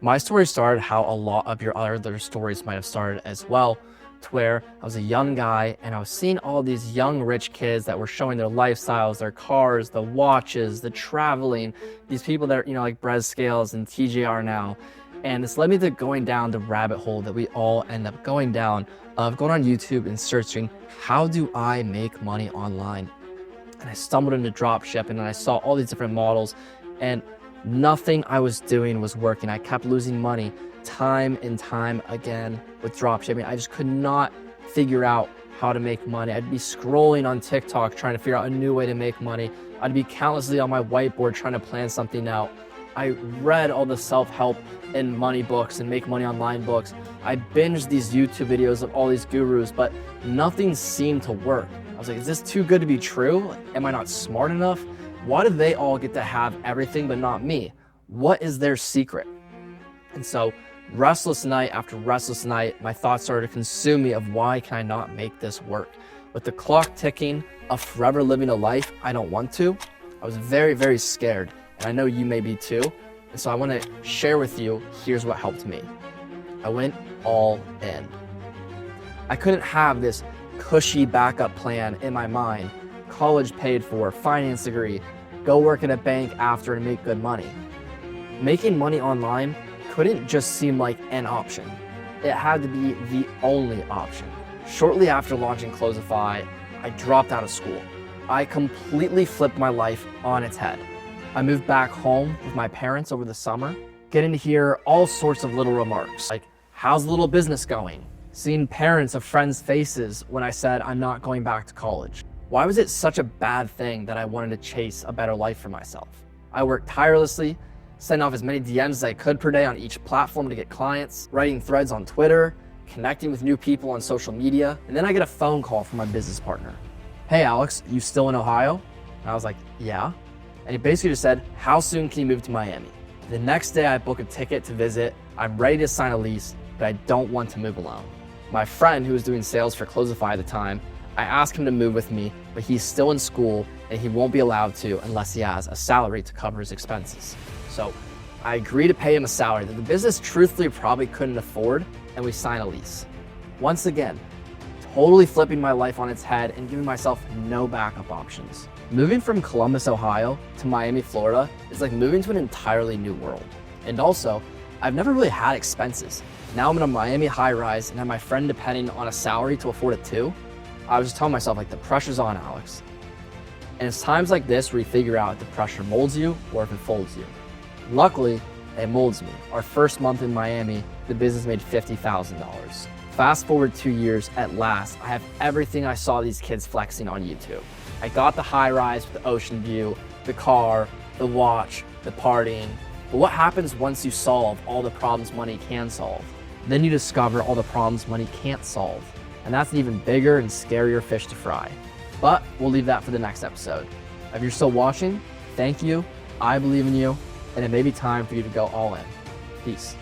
My story started how a lot of your other stories might have started as well, to where I was a young guy and I was seeing all these young rich kids that were showing their lifestyles, their cars, the watches, the traveling, these people that are, like Brez Scales and TJR now. And this led me to going down the rabbit hole that we all end up going down of going on YouTube and searching, how do I make money online? And I stumbled into drop shipping and I saw all these different models and nothing I was doing was working. I kept losing money time and time again with drop shipping. I just could not figure out how to make money. I'd be scrolling on TikTok trying to figure out a new way to make money. I'd be countlessly on my whiteboard trying to plan something out. I read all the self-help and money books and make money online books. I binged these YouTube videos of all these gurus, but nothing seemed to work. I was like, is this too good to be true? Am I not smart enough? Why do they all get to have everything but not me? What is their secret? And so restless night after restless night, my thoughts started to consume me of why can I not make this work? With the clock ticking of forever living a life I don't want to, I was very, very scared. And I know you may be too. And so I want to share with you, here's what helped me. I went all in. I couldn't have this cushy backup plan in my mind. College paid for, finance degree, go work at a bank after and make good money. Making money online couldn't just seem like an option. It had to be the only option. Shortly after launching Closify, I dropped out of school. I completely flipped my life on its head. I moved back home with my parents over the summer, getting to hear all sorts of little remarks, like, how's the little business going? Seeing parents of friends' faces when I said I'm not going back to college. Why was it such a bad thing that I wanted to chase a better life for myself? I worked tirelessly, sending off as many DMs as I could per day on each platform to get clients, writing threads on Twitter, connecting with new people on social media, and then I get a phone call from my business partner. Hey Alex, you still in Ohio? And I was like, yeah. And he basically just said, how soon can you move to Miami? The next day I book a ticket to visit, I'm ready to sign a lease, but I don't want to move alone. My friend who was doing sales for Closify at the time, I asked him to move with me, but he's still in school and he won't be allowed to unless he has a salary to cover his expenses. So I agreed to pay him a salary that the business truthfully probably couldn't afford, and we signed a lease. Once again, totally flipping my life on its head and giving myself no backup options. Moving from Columbus, Ohio to Miami, Florida is like moving to an entirely new world. And also, I've never really had expenses. Now I'm in a Miami high-rise and have my friend depending on a salary to afford it too. I was just telling myself, like, the pressure's on, Alex. And it's times like this where you figure out if the pressure molds you or if it folds you. Luckily, it molds me. Our first month in Miami, the business made $50,000. Fast forward 2 years, at last, I have everything I saw these kids flexing on YouTube. I got the high rise with the ocean view, the car, the watch, the partying. But what happens once you solve all the problems money can solve? Then you discover all the problems money can't solve. And that's an even bigger and scarier fish to fry. But we'll leave that for the next episode. If you're still watching, thank you. I believe in you. And it may be time for you to go all in. Peace.